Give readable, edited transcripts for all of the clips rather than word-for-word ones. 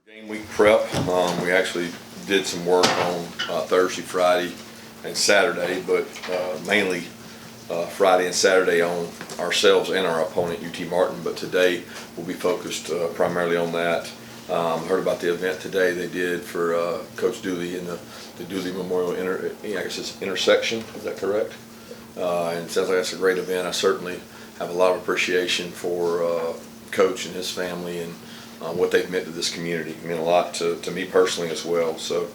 Game week prep, we actually did some work on Thursday, Friday, and Saturday, but mainly Friday and Saturday on ourselves and our opponent, UT Martin. But today we'll be focused primarily on that. Heard about the event today they did for Coach Dooley in the Dooley Memorial intersection. Is that correct? And it sounds like that's a great event. I certainly have a lot of appreciation for Coach and his family and what they've meant to this community. It meant a lot to me personally as well, so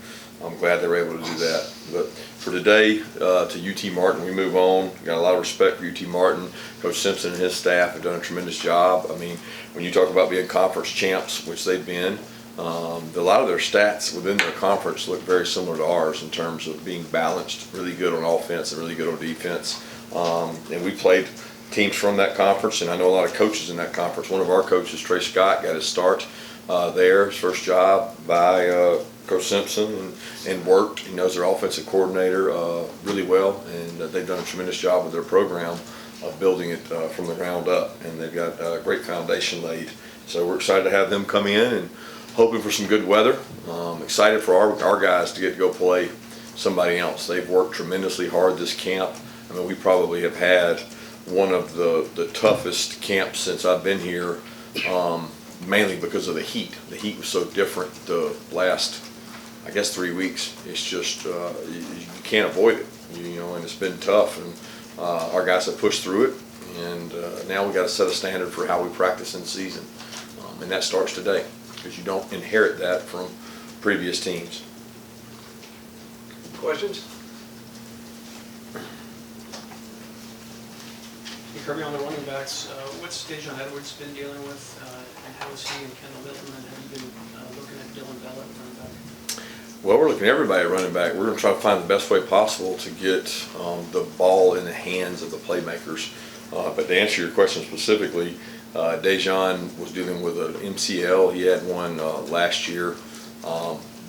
I'm glad they were able to do that. But for today, to UT Martin, we move on. Got a lot of respect for UT Martin. Coach Simpson and his staff have done a tremendous job. I mean, when you talk about being conference champs, which they've been, a lot of their stats within their conference look very similar to ours in terms of being balanced, really good on offense and really good on defense. And we played teams from that conference, and I know a lot of coaches in that conference. One of our coaches, Trey Scott, got his start there, his first job by Coach Simpson, and worked. He knows their offensive coordinator really well, and they've done a tremendous job with their program of building it from the ground up, and they've got a great foundation laid. So we're excited to have them come in and hoping for some good weather. Excited for our guys to get to go play somebody else. They've worked tremendously hard this camp. I mean, we probably have had one of the toughest camps since I've been here, mainly because of the heat. The heat was so different the last, I guess, 3 weeks. It's just, you can't avoid it, and it's been tough. And our guys have pushed through it, and now we got to set a standard for how we practice in season. And that starts today, because you don't inherit that from previous teams. Questions? Kirby, on the running backs, what's Dejon Edwards been dealing with, and how is he and Kendall Milton, and have you been looking at Dylan Bell at running back? Well, we're looking at everybody at running back. We're going to try to find the best way possible to get the ball in the hands of the playmakers. But to answer your question specifically, Dejon was dealing with an MCL. He had one last year,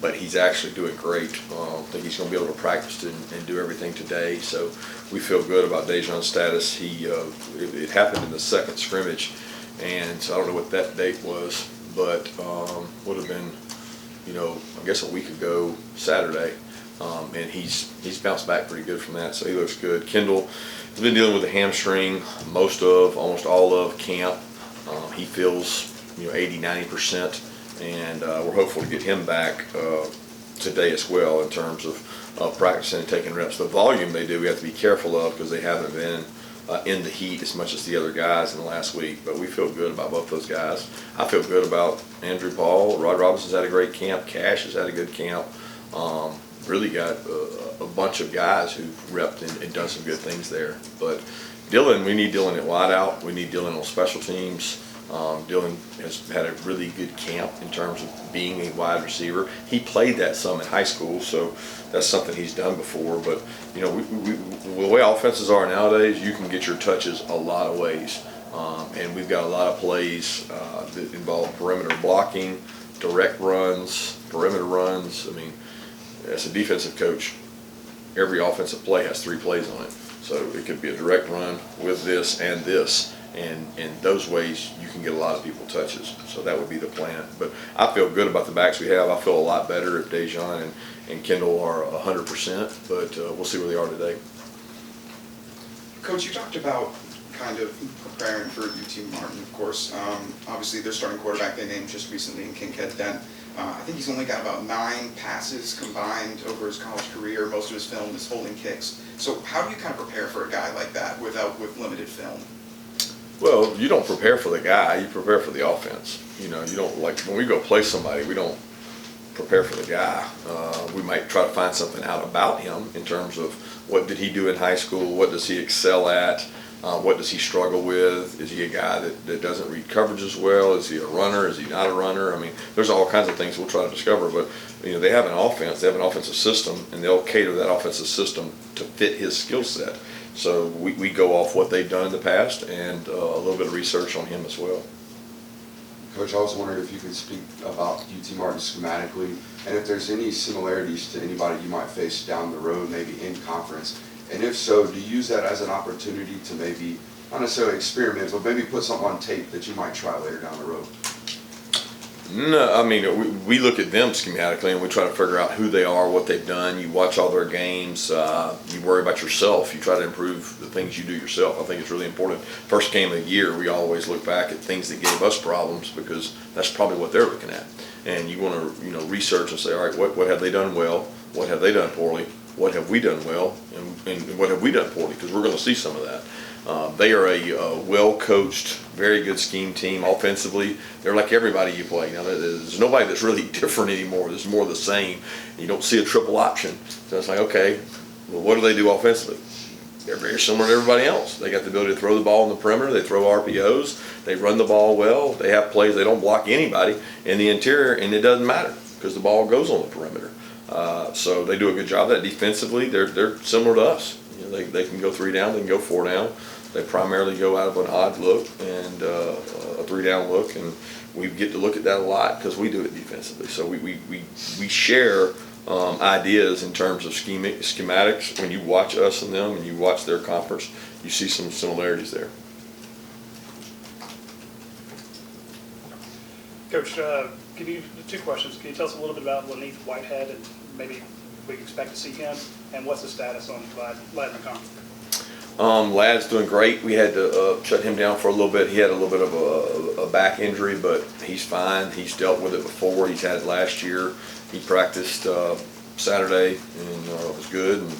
but he's actually doing great. I think he's going to be able to practice and do everything today. So we feel good about Dejon's status. It happened in the second scrimmage, and so I don't know what that date was, but would have been, I guess a week ago Saturday. And he's bounced back pretty good from that, so he looks good. Kendall has been dealing with a hamstring almost all of camp. He feels 80-90%. And we're hopeful to get him back today as well in terms of practicing and taking reps. The volume they do, we have to be careful of because they haven't been in the heat as much as the other guys in the last week. But we feel good about both those guys. I feel good about Andrew Paul. Rod Robinson's had a great camp. Cash has had a good camp. Really got a bunch of guys who've repped and done some good things there. But Dylan, we need Dylan at wideout. We need Dylan on special teams. Dylan has had a really good camp in terms of being a wide receiver. He played that some in high school, so that's something he's done before. But, the way offenses are nowadays, you can get your touches a lot of ways. And we've got a lot of plays that involve perimeter blocking, direct runs, perimeter runs. I mean, as a defensive coach, every offensive play has 3 plays on it. So it could be a direct run with this and this. And in those ways, you can get a lot of people touches. So that would be the plan. But I feel good about the backs we have. I feel a lot better if Dejon and Kendall are 100%, but we'll see where they are today. Coach, you talked about kind of preparing for UT Martin, of course. Obviously, their starting quarterback they named just recently in Kincaid Dent. I think he's only got about 9 passes combined over his college career. Most of his film is holding kicks. So how do you kind of prepare for a guy like that with limited film? Well, you don't prepare for the guy, you prepare for the offense. You don't, like when we go play somebody, we don't prepare for the guy. We might try to find something out about him in terms of what did he do in high school, what does he excel at, what does he struggle with, is he a guy that doesn't read coverage as well, is he a runner, is he not a runner? I mean, there's all kinds of things we'll try to discover, but they have an offense, they have an offensive system, and they'll cater that offensive system to fit his skill set. So we go off what they've done in the past and a little bit of research on him as well. Coach, I was wondering if you could speak about UT Martin schematically and if there's any similarities to anybody you might face down the road, maybe in conference. And if so, do you use that as an opportunity to maybe, not necessarily experiment, but maybe put something on tape that you might try later down the road? No, I mean, we look at them schematically and we try to figure out who they are, what they've done. You watch all their games. You worry about yourself. You try to improve the things you do yourself. I think it's really important. First game of the year, we always look back at things that gave us problems because that's probably what they're looking at. And you want to, research and say, all right, what have they done well? What have they done poorly? What have we done well? And what have we done poorly? Because we're going to see some of that. They are a well-coached, very good scheme team offensively. They're like everybody you play. Now, there's nobody that's really different anymore. There's more the same. You don't see a triple option. So it's like, okay, well, what do they do offensively? They're very similar to everybody else. They got the ability to throw the ball in the perimeter. They throw RPOs. They run the ball well. They have plays. They don't block anybody in the interior, and it doesn't matter because the ball goes on the perimeter. So they do a good job of that defensively. They're similar to us. They can go 3 down. They can go 4 down. They primarily go out of an odd look and a 3-down look, and we get to look at that a lot because we do it defensively. So we share ideas in terms of schematics. When you watch us and them and you watch their conference, you see some similarities there. Coach, can you, 2 questions. Can you tell us a little bit about Laneith Whitehead and maybe we expect to see him, and what's the status on Ladd McConkey? Ladd's doing great. We had to shut him down for a little bit. He had a little bit of a back injury, but he's fine. He's dealt with it before. He's had it last year. He practiced Saturday and was good and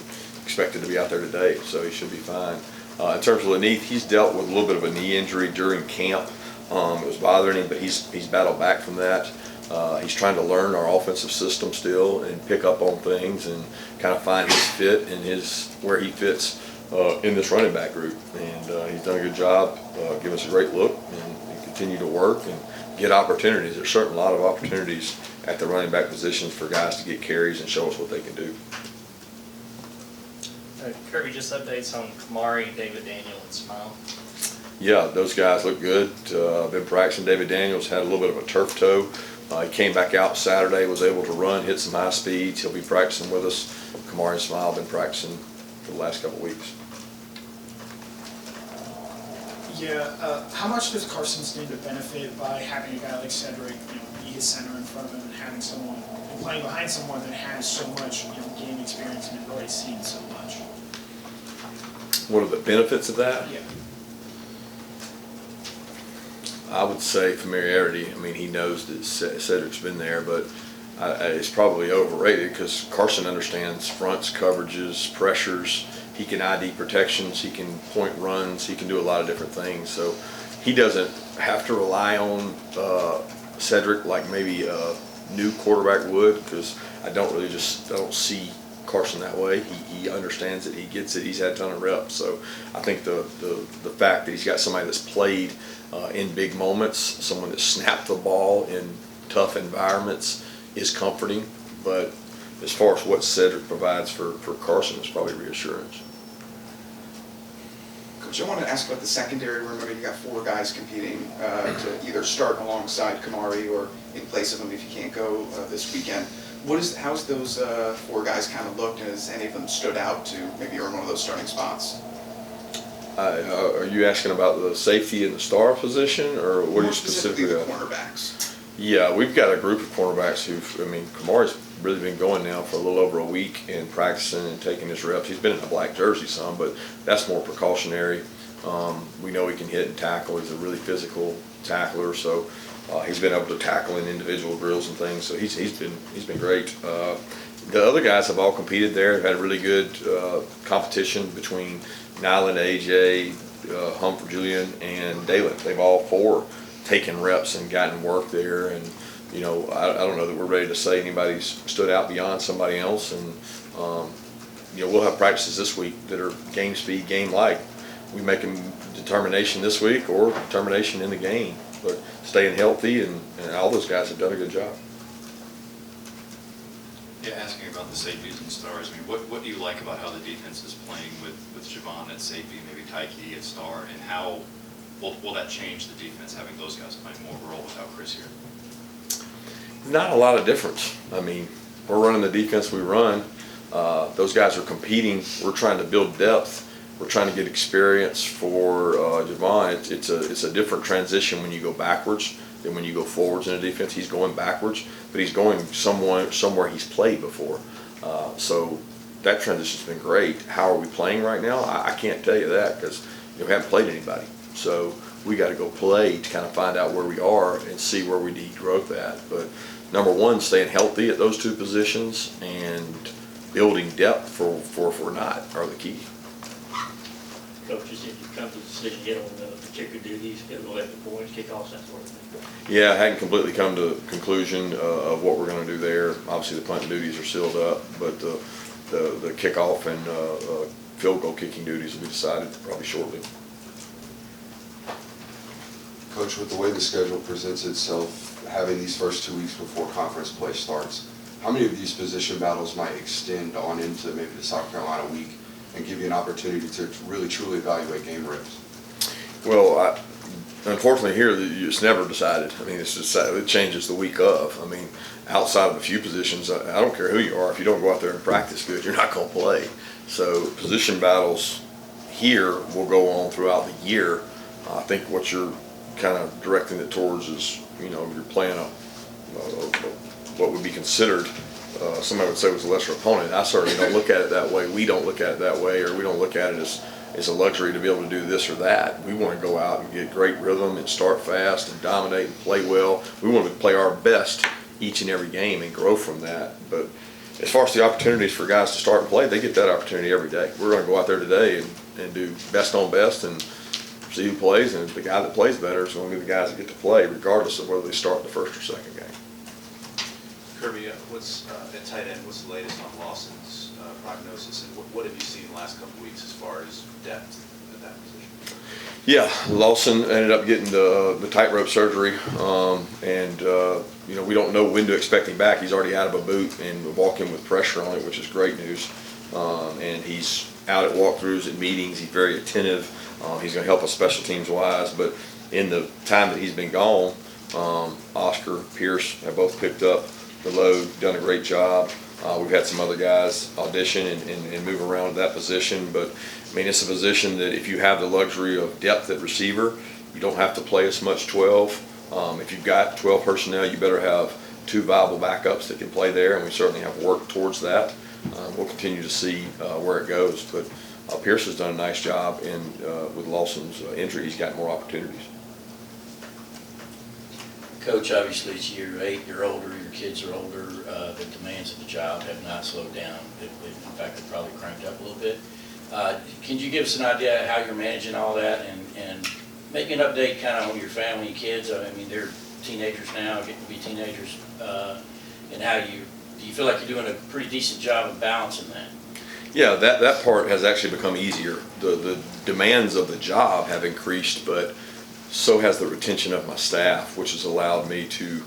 expected to be out there today, so he should be fine. In terms of Laneith, he's dealt with a little bit of a knee injury during camp. It was bothering him, but he's battled back from that. He's trying to learn our offensive system still and pick up on things and kind of find his fit and where he fits in this running back group. And he's done a good job, giving us a great look, and continue to work and get opportunities. There's certainly a lot of opportunities at the running back positions for guys to get carries and show us what they can do. Kirby, just updates on Kamari, David Daniel, and Smile. Yeah, those guys look good. Been practicing. David Daniels had a little bit of a turf toe. He came back out Saturday, was able to run, hit some high speeds. He'll be practicing with us. Kamari and Smile have been practicing for the last couple of weeks. Yeah, how much does Carson stand to benefit by having a guy like Cedric, be his center in front of him, and having someone and playing behind someone that has so much, game experience and has already seen so much? What are the benefits of that? Yeah. I would say familiarity. I mean, he knows that Cedric's been there, but it's probably overrated because Carson understands fronts, coverages, pressures. He can ID protections. He can point runs. He can do a lot of different things. So he doesn't have to rely on Cedric like maybe a new quarterback would, because I don't see Carson that way. He understands it. He gets it. He's had a ton of reps. So I think the fact that he's got somebody that's played in big moments, someone that snapped the ball in tough environments is comforting. But as far as what Cedric provides for Carson, it's probably reassurance. Coach, I wanted to ask about the secondary. Remember, you got 4 guys competing to either start alongside Kamari or in place of him if you can't go this weekend. How's those 4 guys kind of looked, and has any of them stood out to maybe earn one of those starting spots? Are you asking about the safety and the star position, or what are you specifically? The cornerbacks. Yeah, we've got a group of cornerbacks Kamari's really been going now for a little over a week and practicing and taking his reps. He's been in a black jersey some, but that's more precautionary. We know he can hit and tackle. He's a really physical tackler, so he's been able to tackle in individual drills and things. So he's been great. The other guys have all competed there. Have had really good competition between Nyland, AJ, Humphrey, Julian, and Dalen. They've all 4 taken reps and gotten work there, and I don't know that we're ready to say anybody's stood out beyond somebody else. And we'll have practices this week that are game speed, game like. We make a determination this week or determination in the game, but staying healthy, and all those guys have done a good job. Yeah, asking about the safeties and stars, what do you like about how the defense is playing with Javon at safety, maybe Tyke at star, and how will that change the defense, having those guys playing more of a role without Chris here? Not a lot of difference. We're running the defense we run. Those guys are competing. We're trying to build depth. We're trying to get experience for Javon. It's a different transition when you go backwards than when you go forwards in a defense. He's going backwards, but he's going somewhere he's played before. So that transition's been great. How are we playing right now? I can't tell you that because we haven't played anybody. So we got to go play to kind of find out where we are and see where we need growth at. But number one, staying healthy at those two positions and building depth for if we're not are the key. Coach, you said you come to the decision yet on the kicker duties, field goal extra points, kickoffs, that sort of thing? Yeah, I hadn't completely come to conclusion of what we're going to do there. Obviously, the punt duties are sealed up, but the kickoff and field goal kicking duties will be decided probably shortly. Coach, with the way the schedule presents itself, having these first 2 weeks before conference play starts, how many of these position battles might extend on into maybe the South Carolina week and give you an opportunity to really truly evaluate game reps? Well, unfortunately here, it's never decided. I mean, it's just, it changes the week of. I mean, outside of a few positions, I don't care who you are. If you don't go out there and practice good, you're not going to play. So position battles here will go on throughout the year. I think what you're kind of directing it towards is, you're playing what would be considered, somebody would say was a lesser opponent. I certainly don't look at it that way. We don't look at it that way, or we don't look at it as a luxury to be able to do this or that. We want to go out and get great rhythm and start fast and dominate and play well. We want to play our best each and every game and grow from that. But as far as the opportunities for guys to start and play, they get that opportunity every day. We're going to go out there today and do best on best and see who plays, and the guy that plays better is going to be the guys that get to play, regardless of whether they start the first or second game. Kirby, what's at tight end? What's the latest on Lawson's prognosis, and what have you seen in the last couple of weeks as far as depth at that position? Yeah, Lawson ended up getting the tightrope surgery, and we don't know when to expect him back. He's already out of a boot and walking with pressure on it, which is great news. And he's out at walkthroughs and meetings. He's very attentive. He's going to help us special teams wise, but in the time that he's been gone, Oscar, Pierce have both picked up the load, done a great job. We've had some other guys audition and move around at that position, but I mean, it's a position that if you have the luxury of depth at receiver, you don't have to play as much 12. If you've got 12 personnel, you better have 2 viable backups that can play there, and we certainly have worked towards that. We'll continue to see where it goes, but Pierce has done a nice job, and with Lawson's injury, he's got more opportunities. Coach, obviously it's year 8, you're older, your kids are older, the demands of the job have not slowed down. In fact, they've probably cranked up a little bit. Can you give us an idea how you're managing all that, and maybe an update kind of on your family and kids? I mean, they're teenagers now, getting to be teenagers, and how do you feel like you're doing a pretty decent job of balancing that? Yeah, that part has actually become easier. The demands of the job have increased, but so has the retention of my staff, which has allowed me to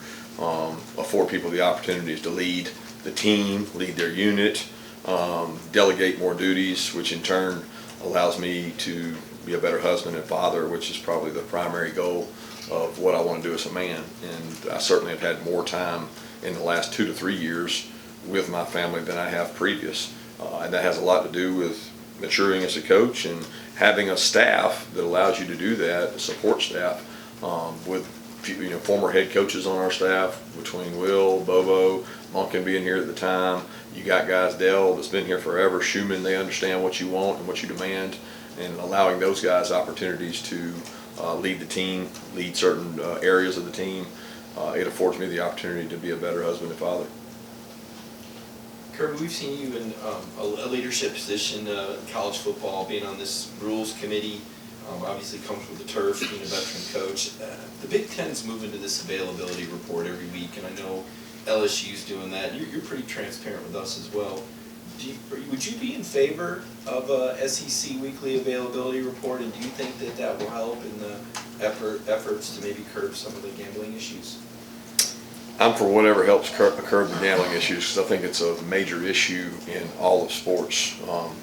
afford people the opportunities to lead the team, lead their unit, delegate more duties, which in turn allows me to be a better husband and father, which is probably the primary goal of what I want to do as a man. And I certainly have had more time in the last 2 to 3 years with my family than I have previous. And that has a lot to do with maturing as a coach and having a staff that allows you to do that, a support staff, with former head coaches on our staff, between Will, Bobo, Monken being here at the time. You got guys, Dell, that's been here forever, Schumann, they understand what you want and what you demand, and allowing those guys opportunities to lead the team, lead certain areas of the team. It affords me the opportunity to be a better husband and father. Kirby, we've seen you in a leadership position in college football, being on this rules committee. Obviously comes with the turf, being a veteran coach. The Big Ten's moving to this availability report every week, and I know LSU's doing that. You're pretty transparent with us as well. Would you be in favor of a SEC weekly availability report, and do you think that will help in the efforts to maybe curb some of the gambling issues? I'm for whatever helps curb the gambling issues, because I think it's a major issue in all of sports,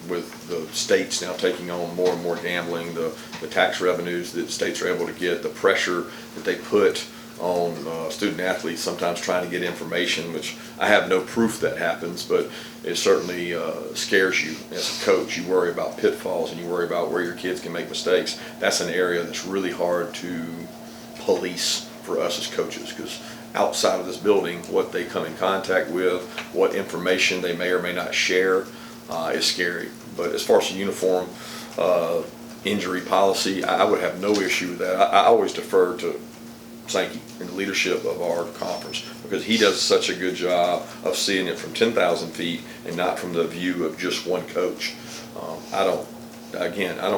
with the states now taking on more and more gambling, the tax revenues that states are able to get, the pressure that they put on student athletes sometimes trying to get information, which I have no proof that happens, but it certainly scares you as a coach. You worry about pitfalls and you worry about where your kids can make mistakes. That's an area that's really hard to police for us as coaches, because outside of this building, what they come in contact with, what information they may or may not share is scary. But as far as the uniform injury policy, I would have no issue with that. I always defer to Sankey and the leadership of our conference, because he does such a good job of seeing it from 10,000 feet and not from the view of just one coach. I don't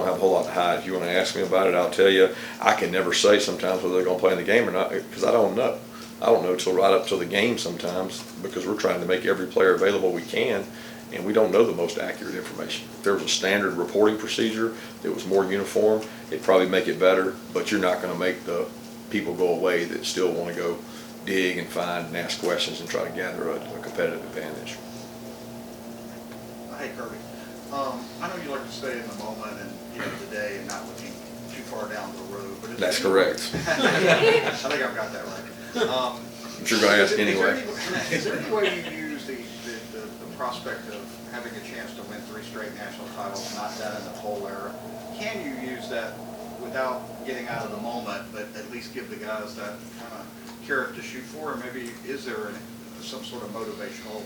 have a whole lot to hide. If you want to ask me about it, I'll tell you. I can never say sometimes whether they're going to play in the game or not, because I don't know. I don't know till right up till the game sometimes, because we're trying to make every player available we can, and we don't know the most accurate information. If there was a standard reporting procedure that was more uniform, it'd probably make it better, but you're not going to make the people go away that still want to go dig and find and ask questions and try to gather a competitive advantage. Hey, Kirby. I know you like to stay in the moment and, the day and not looking too far down the road. But That's correct. I think I've got that right. I'm sure you're going to ask anyway. Is there any way you use the prospect of having a chance to win 3 straight national titles, not that in the whole era? Can you use that without getting out of the moment, but at least give the guys that kind of carrot to shoot for? And maybe is there some sort of motivational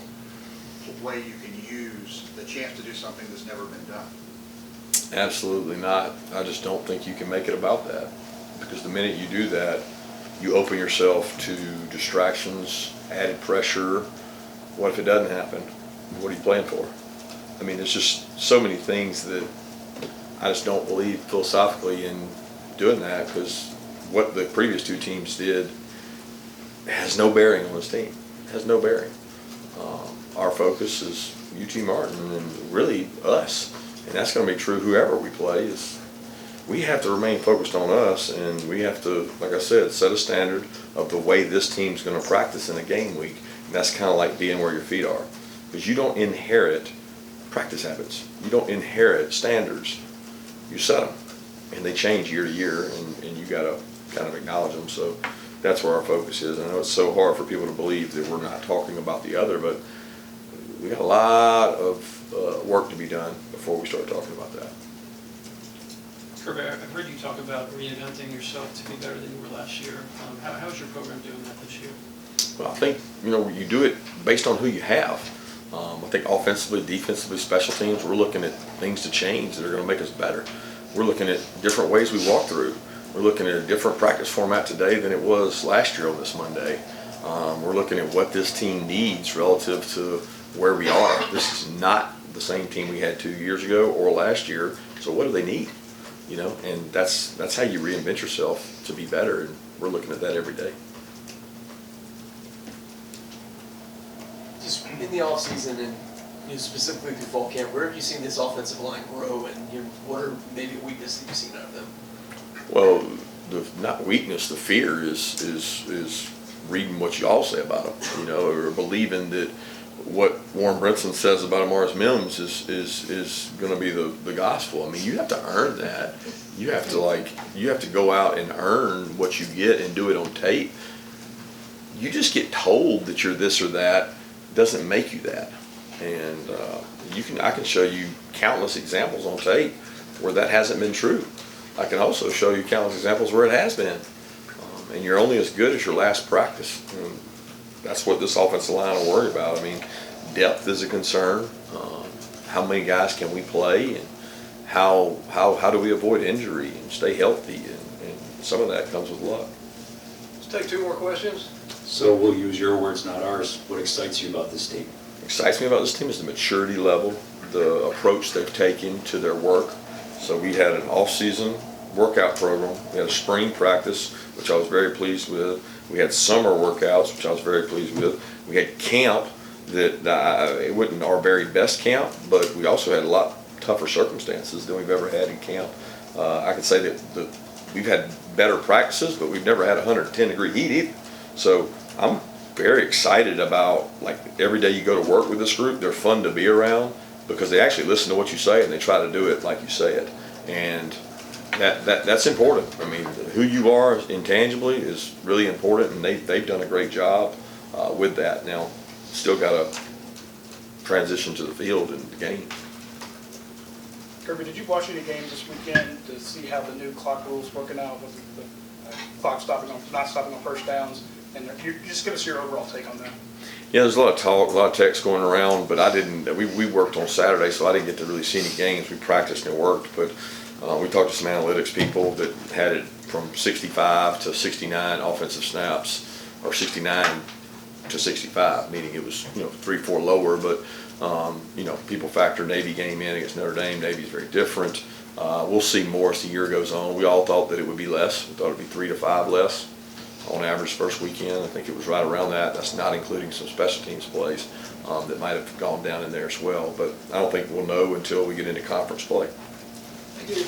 way you can use the chance to do something that's never been done? Absolutely not. I just don't think you can make it about that, because the minute you do that, you open yourself to distractions, added pressure. What if it doesn't happen? What are you playing for? I mean, there's just so many things that I just don't believe philosophically in doing that, because what the previous 2 teams did has no bearing on this team. It has no bearing. Our focus is UT Martin and really us, and that's going to be true whoever we play. Is we have to remain focused on us, and we have to, like I said, set a standard of the way this team's going to practice in a game week. And that's kind of like being where your feet are, because you don't inherit practice habits. You don't inherit standards. You set them, and they change year to year, and you got to kind of acknowledge them. So that's where our focus is. I know it's so hard for people to believe that we're not talking about the other, but we got a lot of work to be done before we start talking about that. Kirby, I've heard you talk about reinventing yourself to be better than you were last year. How's your program doing that this year? Well, I think, you do it based on who you have. I think offensively, defensively, special teams, we're looking at things to change that are going to make us better. We're looking at different ways we walk through. We're looking at a different practice format today than it was last year on this Monday. We're looking at what this team needs relative to where we are. This is not the same team we had 2 years ago or last year. So what do they need? And that's how you reinvent yourself to be better. And we're looking at that every day. Just in the off season and specifically through fall camp, where have you seen this offensive line grow, and what are maybe weaknesses that you've seen out of them? Well, the not weakness, the fear is reading what you all say about them, or believing that what Warren Brinson says about Amaris Mims is going to be the gospel. I mean, you have to earn that. You have to go out and earn what you get and do it on tape. You just get told that you're this or that doesn't make you that. And I can show you countless examples on tape where that hasn't been true. I can also show you countless examples where it has been. And you're only as good as your last practice. And that's what this offensive line will worry about. I mean, depth is a concern. How many guys can we play, and how do we avoid injury and stay healthy? And some of that comes with luck. Let's take 2 more questions. So we'll use your words, not ours. What excites you about this team? What excites me about this team is the maturity level, the approach they've taken to their work. So we had an off-season workout program. We had a spring practice, which I was very pleased with. We had summer workouts, which I was very pleased with. We had camp that it wasn't our very best camp, but we also had a lot tougher circumstances than we've ever had in camp. I could say that we've had better practices, but we've never had 110-degree heat either. So I'm very excited about, every day you go to work with this group, they're fun to be around because they actually listen to what you say and they try to do it like you say it. And that's important. I mean, who you are intangibly is really important, and they've done a great job with that. Now, still got to transition to the field and the game. Kirby, did you watch any games this weekend to see how the new clock rules working out? Was it clock stopping on, not stopping on first downs, and just give us your overall take on that. Yeah, there's a lot of talk, a lot of text going around, but we worked on Saturday, so I didn't get to really see any games. We practiced and worked, but we talked to some analytics people that had it from 65 to 69 offensive snaps, or 69 to 65, meaning it was, 3-4 lower, but, people factor Navy game in against Notre Dame. Navy's very different. We'll see more as the year goes on. We all thought that it would be less. We thought it would be 3 to 5 less on average first weekend. I think it was right around that. That's not including some special teams plays that might have gone down in there as well. But I don't think we'll know until we get into conference play. I do.